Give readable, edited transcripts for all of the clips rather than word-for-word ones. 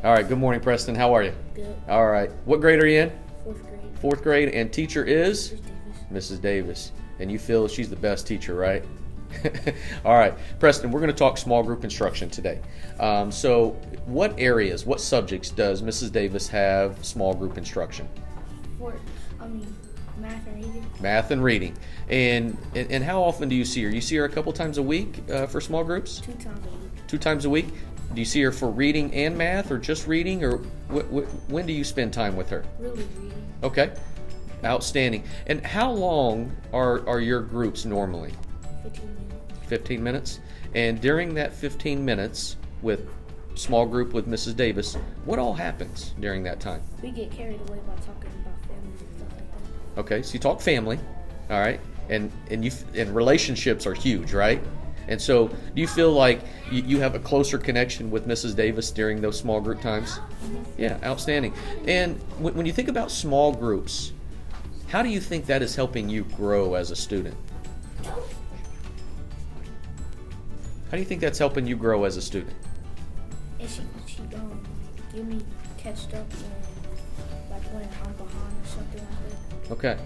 All right, good morning, Preston. How are you? Good. All right. What grade are you in? Fourth grade. Fourth grade, and teacher is? Mrs. Davis. Mrs. Davis. And you feel she's the best teacher, right? All right, Preston, we're going to talk small group instruction today. So what areas, what subjects does Mrs. Davis have small group instruction? Math and reading. Math and reading. And how often do you see her? You see her a couple times a week for small groups? 2 times a week. 2 times a week? Do you see her for reading and math, or just reading, or when do you spend time with her? Really reading. Okay, outstanding. And how long are your groups normally? 15 minutes. 15 minutes. And during that 15 minutes with small group with Mrs. Davis, what all happens during that time? We get carried away by talking about families and stuff like that. Okay, so you talk family, all right, and relationships are huge, right? And so, do you feel like you have a closer connection with Mrs. Davis during those small group times? Mm-hmm. Yeah, outstanding. And when you think about small groups, how do you think that is helping you grow as a student? How do you think that's helping you grow as a student? And she give me catched up when when I'm behind or something like that. Okay.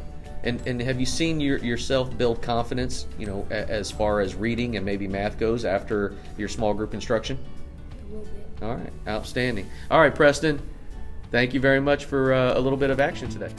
And have you seen yourself build confidence, as far as reading and maybe math goes after your small group instruction? A little bit. All right, outstanding. All right, Preston, thank you very much for a little bit of action today.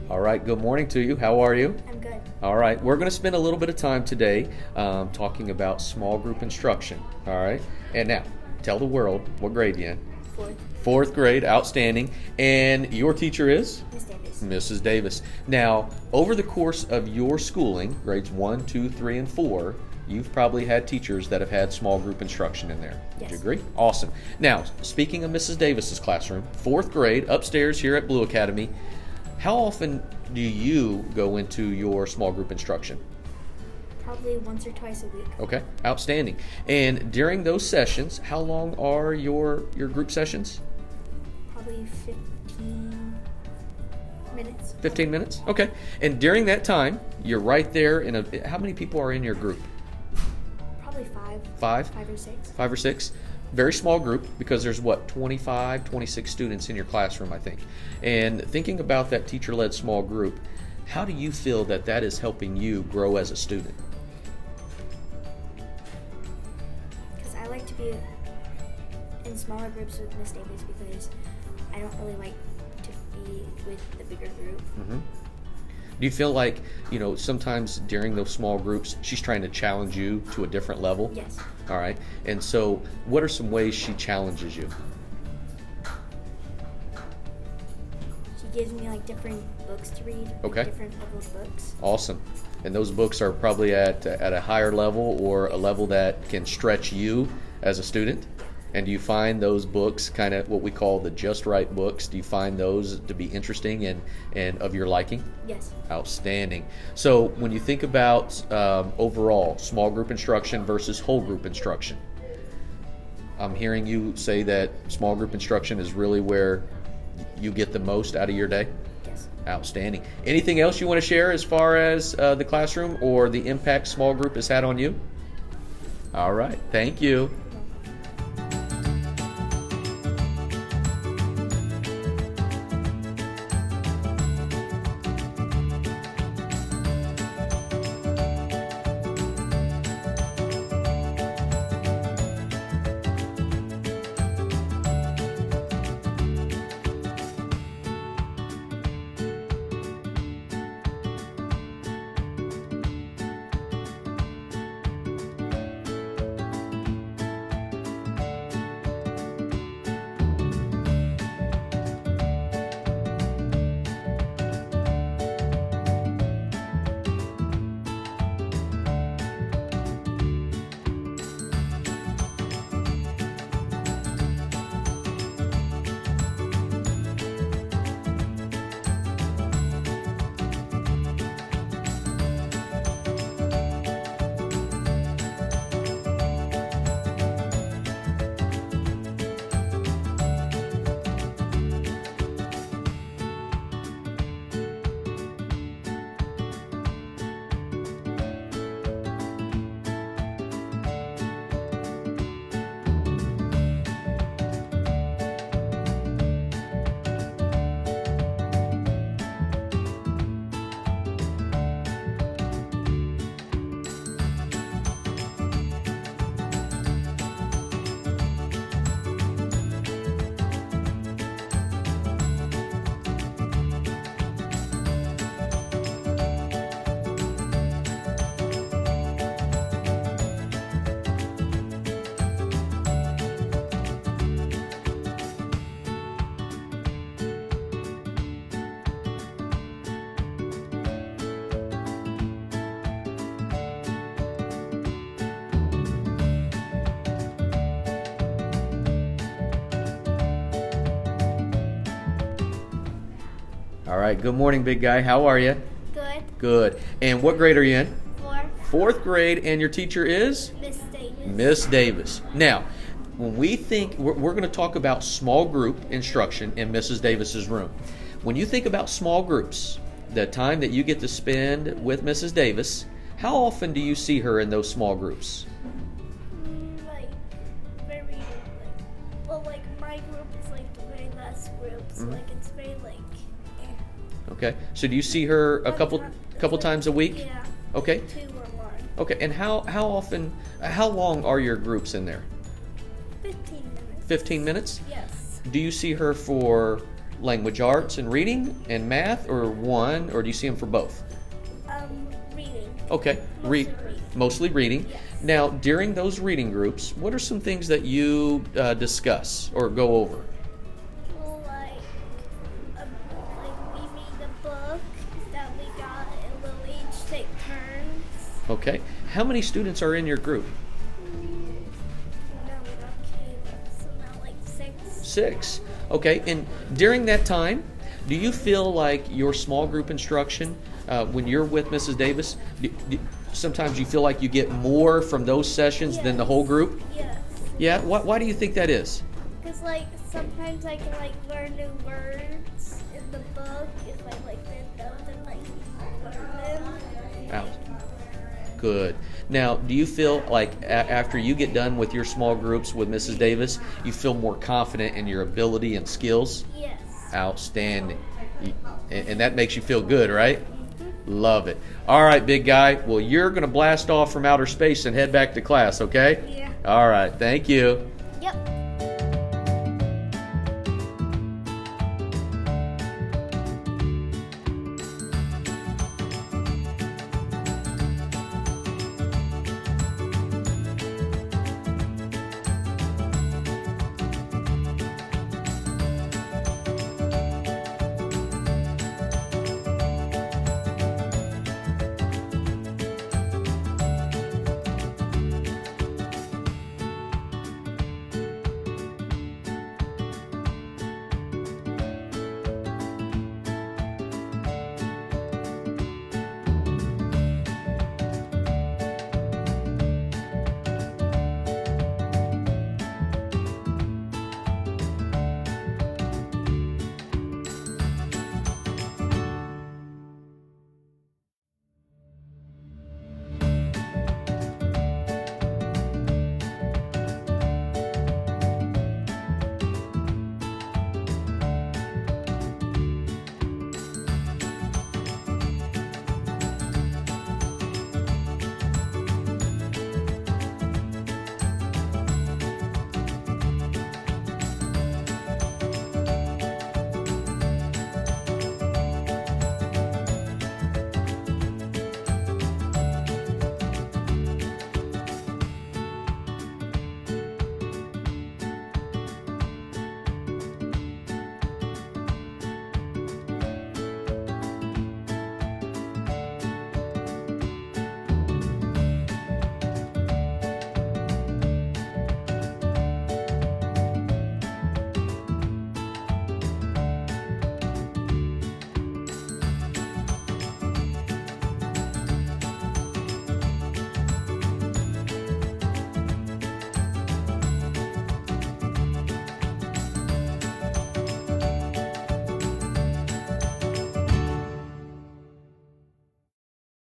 All right, good morning to you. How are you? I'm good. All right, we're going to spend a little bit of time today talking about small group instruction. All right, and now tell the world what grade you in. Fourth. Fourth grade, outstanding. And your teacher is? Miss Davis. Mrs. Davis. Now, over the course of your schooling, grades 1, 2, 3, and 4, you've probably had teachers that have had small group instruction in there. Yes. Would you agree? Awesome. Now, speaking of Mrs. Davis's classroom, fourth grade, upstairs here at Blue Academy, how often do you go into your small group instruction? Probably once or twice a week. Okay, outstanding. And during those sessions, how long are your group sessions? Probably 15 minutes. 15 minutes? Okay. And during that time, you're right there how many people are in your group? Probably 5. 5? 5 or 6. 5 or 6? Very small group, because there's 25, 26 students in your classroom, I think. And thinking about that teacher-led small group, how do you feel that is helping you grow as a student? Because I like to be in smaller groups with Miss Davis because I don't really like to be with the bigger group. Mm-hmm. Do you feel like, sometimes during those small groups, she's trying to challenge you to a different level? Yes. All right. And so, what are some ways she challenges you? She gives me like different books to read, like, Okay. different level books. Awesome. And those books are probably at a higher level or a level that can stretch you as a student. And do you find those books kind of what we call the just right books? Do you find those to be interesting and of your liking? Yes. Outstanding. So when you think about overall small group instruction versus whole group instruction, I'm hearing you say that small group instruction is really where you get the most out of your day? Yes. Outstanding. Anything else you want to share as far as the classroom or the impact small group has had on you? All right. Thank you. All right. Good morning, big guy. How are you? Good. Good. And what grade are you in? 4. Fourth grade, and your teacher is? Miss Davis. Miss Davis. Now, when we think, we're going to talk about small group instruction in Mrs. Davis's room. When you think about small groups, the time that you get to spend with Mrs. Davis, how often do you see her in those small groups? Like, very, like, well, like, my group is, like, the very last group, so, like, it's very, like, Okay. So do you see her a couple times a week? Yeah. Okay. 2 or 1. Okay. And how often, how long are your groups in there? 15 minutes. 15 minutes? Yes. Do you see her for language arts and reading and math, or one, or do you see them for both? Reading. Okay. Mostly reading. Yes. Now, during those reading groups, what are some things that you discuss or go over? Well, like we read a book that we got, and we'll each take turns. Okay. How many students are in your group? No, we don't care. So now, like 6. 6. Okay. And during that time, do you feel like your small group instruction, when you're with Mrs. Davis, sometimes you feel like you get more from those sessions than the whole group? Yes. Yeah? Why do you think that is? Because, like, sometimes I can, like, learn new words in the book if I, like, didn't know them, like, learn them. Out. Good. Now, do you feel like after you get done with your small groups with Mrs. Davis, you feel more confident in your ability and skills? Yes. Outstanding. And that makes you feel good, right? Love it. All right, big guy. Well, you're going to blast off from outer space and head back to class, okay? Yeah. All right. Thank you. Yep.